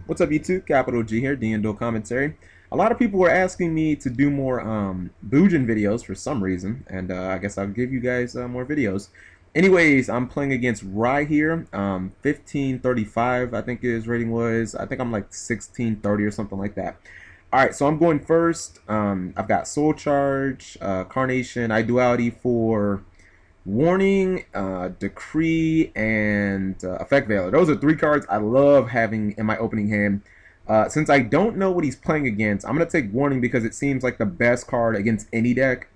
What's up, YouTube? Capital G here, Duel commentary. A lot of people were asking me to do more Boojin videos for some reason, and I guess I'll give you guys more videos. Anyways, I'm playing against Rye here, 1535 I think his rating was. I think I'm like 1630 or something like that. Alright, so I'm going first. I've got Soul Charge, Carnation, Duality for Warning, Decree, and Effect Veiler. Those are three cards I love having in my opening hand. Since I don't know what he's playing against, I'm going to take Warning because it seems like the best card against any deck.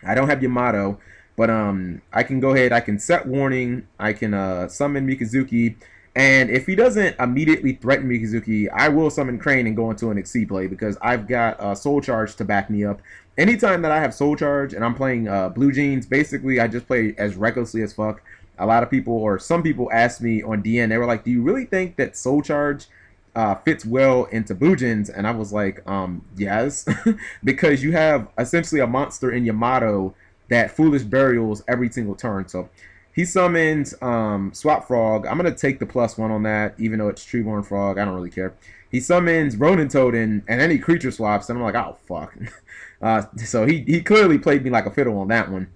I don't have Yamato, but I can go ahead, I can set Warning, I can summon Mikazuki, and if he doesn't immediately threaten Mikazuki, I will summon Crane and go into an Exceed play because I've got Soul Charge to back me up. Anytime that I have Soul Charge and I'm playing Blue Jeans, basically I just play as recklessly as fuck. A lot of people, or some people, asked me on DN, they were like, do you really think that Soul Charge fits well into Blue Jeans? And I was like, yes, because you have essentially a monster in Yamato that Foolish Burials every single turn. So he summons Swap Frog. I'm going to take the +1 on that, even though it's Treeborn Frog. I don't really care. He summons Ronin Totem, and then he creature swaps, and I'm like, oh, fuck. So he clearly played me like a fiddle on that one.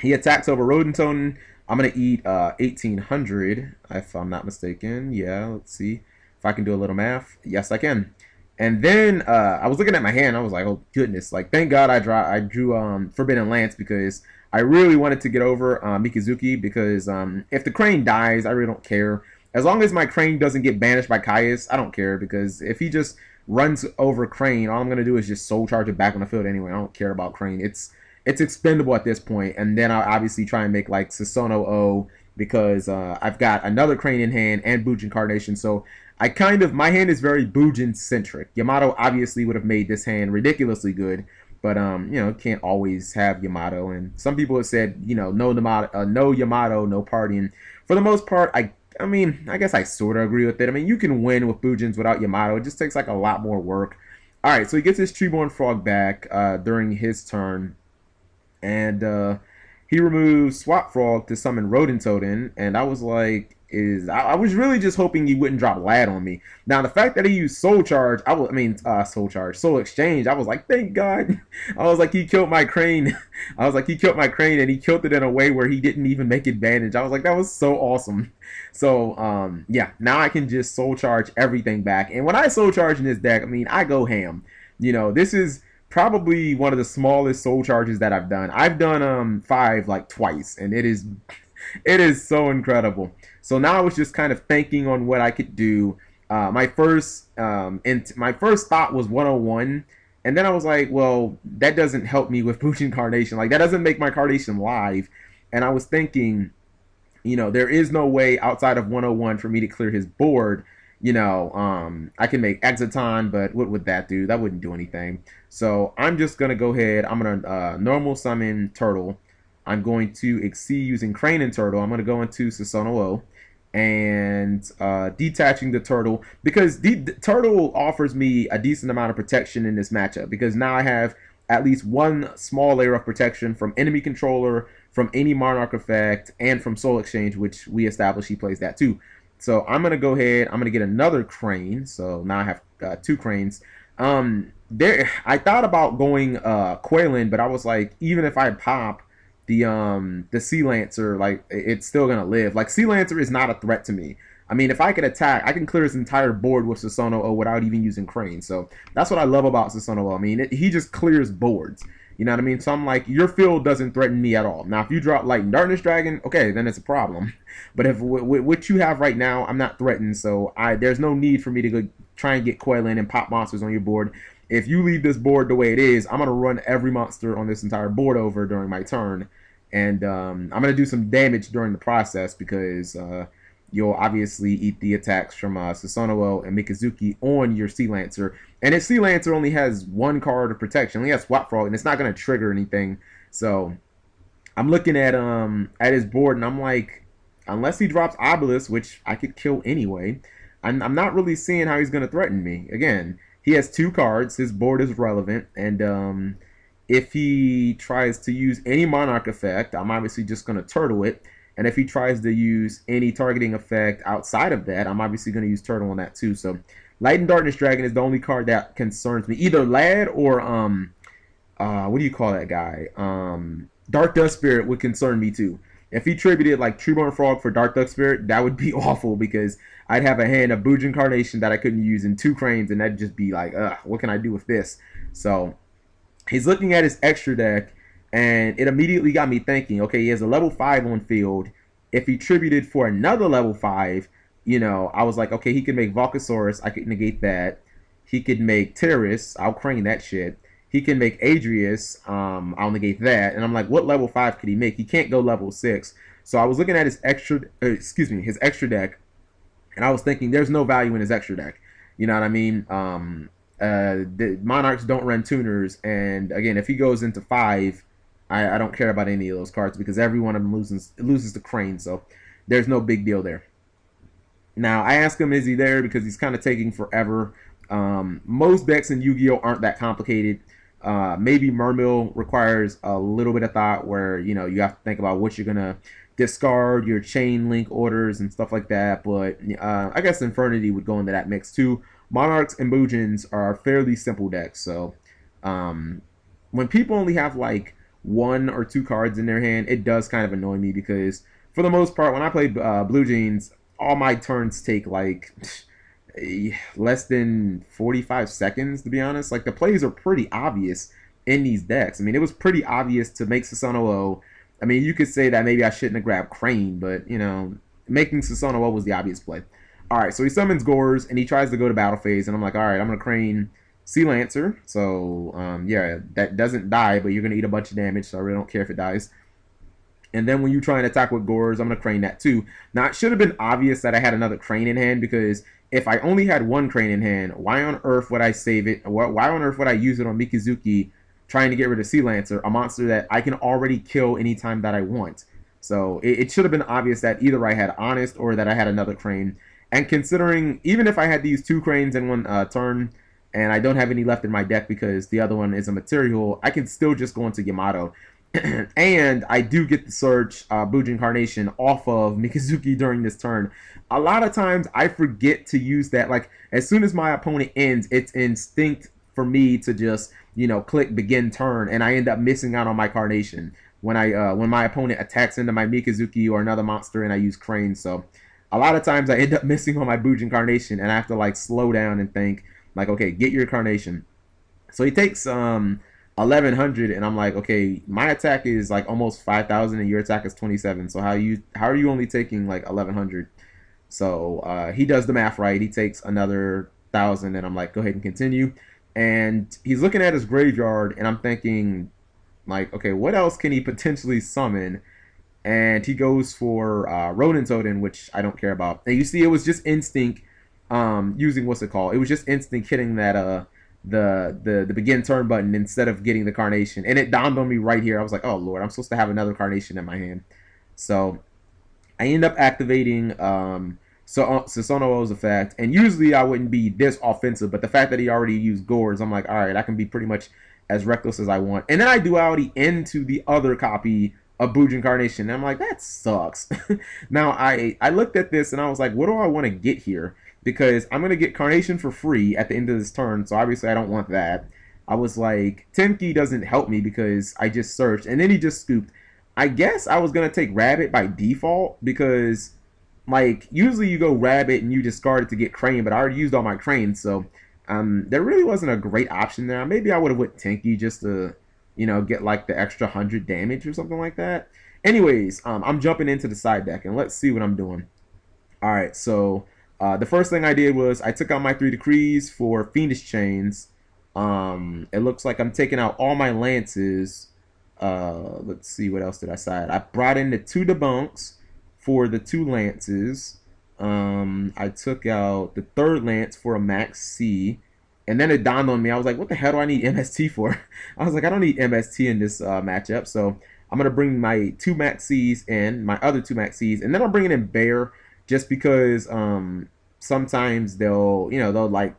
He attacks over Ronin Totem. I'm going to eat 1800, if I'm not mistaken. Yeah, let's see if I can do a little math. Yes, I can. And then I was looking at my hand. I was like, oh, goodness. Like, thank God I drew Forbidden Lance because I really wanted to get over Mikazuki because if the Crane dies, I really don't care. As long as my Crane doesn't get banished by Caius, I don't care because if he just runs over Crane, all I'm going to do is just Soul Charge it back on the field anyway. I don't care about Crane. It's expendable at this point. And then I'll obviously try and make like Susanoo O because I've got another Crane in hand and Boojin Carnation. So my hand is very Boojin centric. Yamato obviously would have made this hand ridiculously good. But, you know, can't always have Yamato. And some people have said, you know, no Yamato, no partying. For the most part, I mean, I guess I sort of agree with it. I mean, you can win with Boojins without Yamato. It just takes, like, a lot more work. All right, so he gets his Treeborn Frog back during his turn. And he removes Swap Frog to summon Rodin Totem. And I was like, I was really just hoping he wouldn't drop Lad on me. Now, the fact that he used Soul Charge, Soul Exchange, I was like, thank God. I was like, he killed my Crane. I was like, he killed my Crane, and he killed it in a way where he didn't even make advantage. I was like, that was so awesome. So, yeah, now I can just Soul Charge everything back. And when I Soul Charge in this deck, I mean, I go ham. You know, this is probably one of the smallest Soul Charges that I've done. I've done 5 like twice, and it is so incredible. So now I was just kind of thinking on what I could do. My first thought was 101, and then I was like, well, that doesn't help me with Boojin Carnation. Like, that doesn't make my Carnation live. And I was thinking, you know, there is no way outside of 101 for me to clear his board. You know, I can make Exoton, but what would that do? That wouldn't do anything. So I'm just going to go ahead. I'm going to normal summon Turtle. I'm going to Exceed using Crane and Turtle. I'm going to go into Susanoo O and detaching the Turtle because the Turtle offers me a decent amount of protection in this matchup because now I have at least one small layer of protection from enemy controller, from any Monarch effect, and from Soul Exchange, which we established he plays that too. So I'm going to go ahead. I'm going to get another Crane. So now I have 2 Cranes. I thought about going Quailin, but I was like, even if I pop the Sea Lancer, like, it's still gonna live. Like, Sea Lancer is not a threat to me. I mean, if I could attack, I can clear his entire board with Susanoo O without even using Crane. So that's what I love about Susanoo O. I mean, he just clears boards. You know what I mean? So I'm like, your field doesn't threaten me at all. Now, if you drop Light and Darkness Dragon, okay, then it's a problem. But if what you have right now, I'm not threatened. So there's no need for me to go try and get Quailin and pop monsters on your board. If you leave this board the way it is, I'm gonna run every monster on this entire board over during my turn. And I'm going to do some damage during the process because you'll obviously eat the attacks from Susanoo O and Mikazuki on your Sea Lancer. And if Sea Lancer only has 1 card of protection, only has Swap Frog, and it's not going to trigger anything. So I'm looking at his board, and I'm like, unless he drops Obelisk, which I could kill anyway, I'm not really seeing how he's going to threaten me. Again, he has 2 cards. His board is relevant, and if he tries to use any Monarch effect, I'm obviously just going to turtle it. And if he tries to use any targeting effect outside of that, I'm obviously going to use Turtle on that too. So Light and Darkness Dragon is the only card that concerns me. Either Lad or what do you call that guy? Dark Dust Spirit would concern me too. If he tributed like Treeborn Frog for Dark Dust Spirit, that would be awful because I'd have a hand of Boojin Carnation that I couldn't use in 2 Cranes, and that'd just be like, what can I do with this? So he's looking at his extra deck, and it immediately got me thinking, okay, he has a level 5 on field. If he tributed for another level 5, you know, I was like, okay, he could make Volcasaurus. I could negate that. He could make Terrorist. I'll crane that shit. He can make Adrius. I'll negate that. And I'm like, what level 5 could he make? He can't go level 6. So I was looking at his extra, his extra deck, and I was thinking, there's no value in his extra deck. You know what I mean? The Monarchs don't run tuners, and again, if he goes into 5, I don't care about any of those cards because every one of them loses the Crane. So there's no big deal there. Now I asked him, is he there, because he's kind of taking forever. Most decks in Yu-Gi-Oh aren't that complicated. Maybe Mermill requires a little bit of thought where, you know, you have to think about what you're gonna discard, your chain link orders and stuff like that. But I guess Infernity would go into that mix too. Monarchs and Boojins are fairly simple decks. So when people only have like 1 or 2 cards in their hand, it does kind of annoy me because for the most part, when I play Blue Jeans, all my turns take like less than 45 seconds, to be honest. Like, the plays are pretty obvious in these decks. I mean, it was pretty obvious to make Susanoo. I mean, you could say that maybe I shouldn't have grabbed Crane, but, you know, making Susanoo was the obvious play. Alright, so he summons Gores, and he tries to go to battle phase, and I'm like, alright, I'm going to Crane Sea Lancer. So, yeah, that doesn't die, but you're going to eat a bunch of damage, so I really don't care if it dies. And then when you try and attack with Gores, I'm going to Crane that too. Now, it should have been obvious that I had another Crane in hand, because if I only had 1 Crane in hand, why on earth would I save it? Why on earth would I use it on Mikazuki trying to get rid of Sea Lancer, a monster that I can already kill anytime that I want? So it should have been obvious that either I had Honest or that I had another Crane. And considering, even if I had these 2 Cranes in one turn, and I don't have any left in my deck because the other one is a material, I can still just go into Yamato. And I do get the search Boojin Carnation off of Mikazuki during this turn. A lot of times I forget to use that. Like, as soon as my opponent ends, it's instinct for me to just, you know, click begin turn, and I end up missing out on my Carnation when my opponent attacks into my Mikazuki or another monster and I use Crane. So a lot of times I end up missing on my Boojin Carnation, and I have to like slow down and think like, okay, get your Carnation. So he takes 1100, and I'm like, okay, my attack is like almost 5,000 and your attack is 27. So how are you only taking like 1100? So he does the math right. He takes another 1,000, and I'm like, go ahead and continue. And he's looking at his graveyard, and I'm thinking like, okay, what else can he potentially summon? And he goes for Rodent Totem, which I don't care about. And you see, it was just instinct using, what's it called? It was just instinct hitting that the begin turn button instead of getting the Carnation. And it dawned on me right here. I was like, oh lord, I'm supposed to have another Carnation in my hand. So I end up activating Susanoo's effect, and usually I wouldn't be this offensive, but the fact that he already used Gores, I'm like, alright, I can be pretty much as reckless as I want. And then I duality into the other copy of Boojin Carnation, and I'm like, that sucks. Now I looked at this and I was like, what do I want to get here? Because I'm going to get Carnation for free at the end of this turn, so obviously I don't want that. I was like, Temki doesn't help me because I just searched, and then he just scooped. I guess I was going to take Rabbit by default because, like, usually you go Rabbit and you discard it to get Crane, but I already used all my Cranes, so there really wasn't a great option there. Maybe I would have went Tenki just to, you know, get like the extra 100 damage or something like that. Anyways, I'm jumping into the side deck, and let's see what I'm doing. Alright, so the first thing I did was I took out my 3 Decrees for Fiendish Chains. It looks like I'm taking out all my Lances. Let's see, what else did I side? I brought in the 2 Debunks for the 2 Lances. I took out the 3rd Lance for a Max C. And then it dawned on me, I was like, what the hell do I need MST for? I was like, I don't need MST in this matchup. So I'm going to bring my 2 Max Cs in, my other 2 Max Cs. And then I'm bringing in Bear just because sometimes they'll like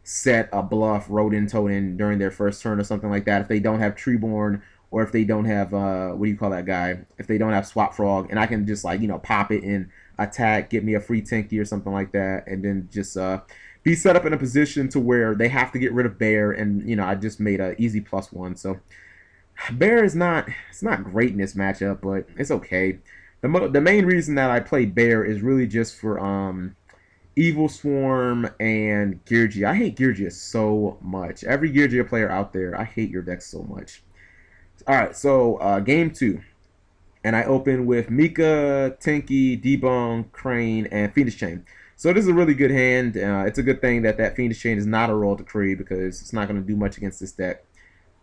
set a bluff Rodent Totem during their first turn or something like that if they don't have Treeborn or if they don't have what do you call that guy? If they don't have Swap Frog, and I can just like, you know, pop it and attack, get me a free Tinky or something like that, and then just be set up in a position to where they have to get rid of Bear, and you know, I just made a easy +1. So Bear is not, it's not great in this matchup, but it's okay. The main reason that I play Bear is really just for Evil Swarm and Geargia. I hate Geargia so much. Every Geargia player out there, I hate your deck so much. Alright, so game 2. And I open with Mika, Tinky, Debone, Crane, and Phoenix Chain. So this is a really good hand. It's a good thing that that Phoenix Chain is not a roll decree, because it's not going to do much against this deck.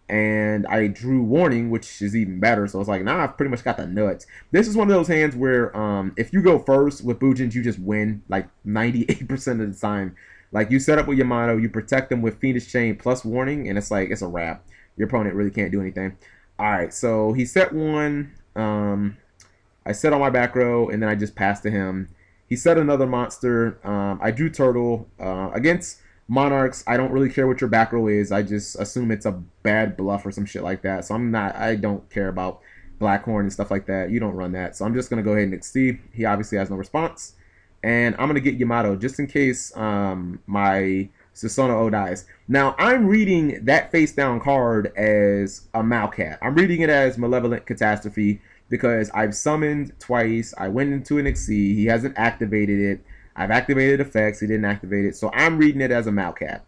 And I drew Warning, which is even better. So it's like, nah, I've pretty much got the nuts. This is one of those hands where if you go first with Bujins, you just win like 98% of the time. Like, you set up with Yamato, you protect them with Phoenix Chain plus Warning, and it's like, it's a wrap. Your opponent really can't do anything. Alright, so he set one. I set on my back row, and then I just passed to him. He set another monster. I drew Turtle. Against Monarchs, I don't really care what your back row is. I just assume it's a bad bluff or some shit like that. So I don't care about Blackhorn and stuff like that. You don't run that. So I'm just going to go ahead and exceed. He obviously has no response. And I'm going to get Yamato just in case my Susanoo O dies. Now, I'm reading that face down card as a Malcat. I'm reading it as Malevolent Catastrophe because I've summoned twice. I went into an Exceed. He hasn't activated it. I've activated effects. He didn't activate it. So I'm reading it as a Malcat.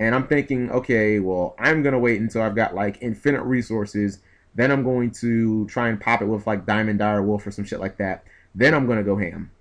And I'm thinking, okay, well, I'm going to wait until I've got like infinite resources. Then I'm going to try and pop it with like Diamond Dire Wolf or some shit like that. Then I'm going to go ham.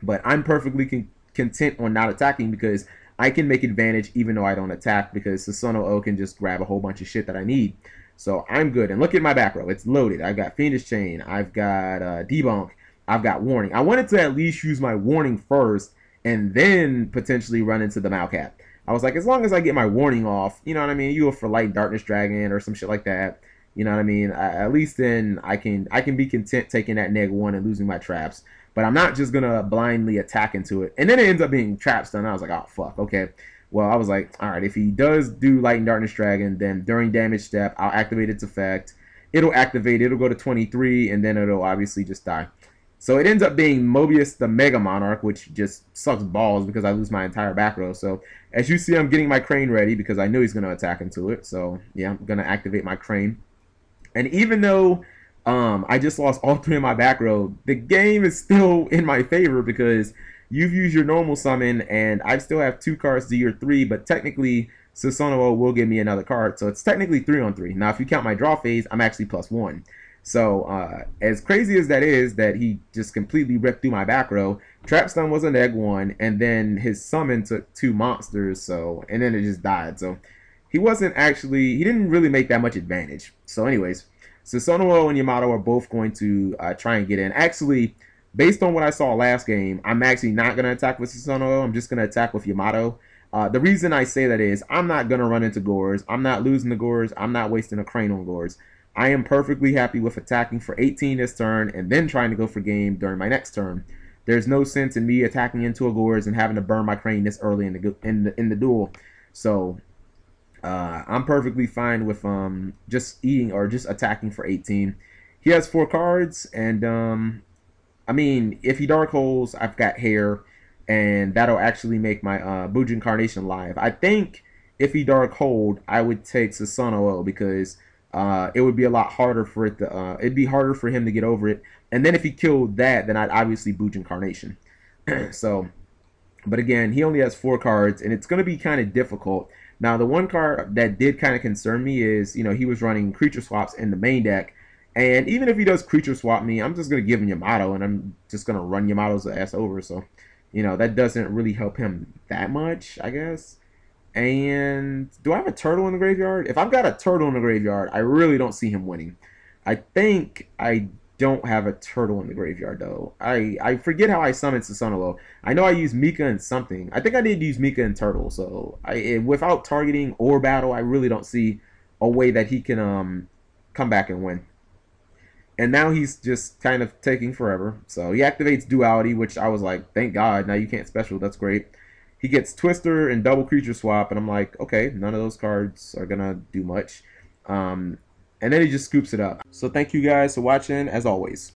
But I'm perfectly content on not attacking because I can make advantage even though I don't attack, because Susanoo O can just grab a whole bunch of shit that I need. So I'm good. And look at my back row. It's loaded. I've got Phoenix Chain. I've got Debunk. I've got Warning. I wanted to at least use my Warning first and then potentially run into the Malcat. I was like, as long as I get my Warning off, you know what I mean? You go for Light Darkness Dragon or some shit like that. You know what I mean? At least then I can be content taking that -1 and losing my traps. But I'm not just going to blindly attack into it. And then it ends up being trap stun. I was like, oh, fuck. Okay. Well, I was like, all right, if he does do Light and Darkness Dragon, then during damage step, I'll activate its effect. It'll activate. It'll go to 23, and then it'll obviously just die. So it ends up being Mobius the Mega Monarch, which just sucks balls because I lose my entire back row. So as you see, I'm getting my Crane ready because I know he's going to attack into it. So yeah, I'm going to activate my Crane. And even though I just lost all 3 of my back row, the game is still in my favor because you've used your normal summon and I still have 2 cards to your 3, but technically Susanoo will give me another card. So it's technically 3-on-3. Now if you count my draw phase, I'm actually +1. So as crazy as that is, that he just completely ripped through my back row, Trap Stun was a -1, and then his summon took 2 monsters, so, and then it just died. So he didn't really make that much advantage. So anyways, Susanoo and Yamato are both going to try and get in. Actually, based on what I saw last game, I'm actually not going to attack with Susanoo. I'm just going to attack with Yamato. The reason I say that is I'm not going to run into Gores. I'm not losing the Gores. I'm not wasting a Crane on Gores. I am perfectly happy with attacking for 18 this turn and then trying to go for game during my next turn. There's no sense in me attacking into a Gores and having to burn my Crane this early in the duel. So I'm perfectly fine with just eating or just attacking for 18. He has 4 cards, and I mean, if he Dark Holes, I've got Hair, and that'll actually make my Bujin Carnation live. I think if he Dark Hold, I would take Susanoo because it would be a lot harder for it to, it'd be harder for him to get over it. And then if he killed that, then I'd obviously Bujin Carnation. So, but again, he only has 4 cards, and it's going to be kind of difficult. Now, the one card that did kind of concern me is, you know, he was running creature swaps in the main deck. And even if he does creature swap me, I'm just going to give him Yamato, and I'm just going to run Yamato's ass over. So, you know, that doesn't really help him that much, I guess. And do I have a turtle in the graveyard? If I've got a turtle in the graveyard, I really don't see him winning. I think I don't have a turtle in the graveyard, though. I forget how I summoned Susanoo. I know I used Mika and something. I think I did use Mika and turtle. So without targeting or battle, I really don't see a way that he can come back and win. And now he's just kind of taking forever. So he activates Duality, which I was like, thank God. Now you can't special. That's great. He gets Twister and double creature swap, and I'm like, okay, none of those cards are gonna do much. and then he just scoops it up. So thank you guys for watching, as always.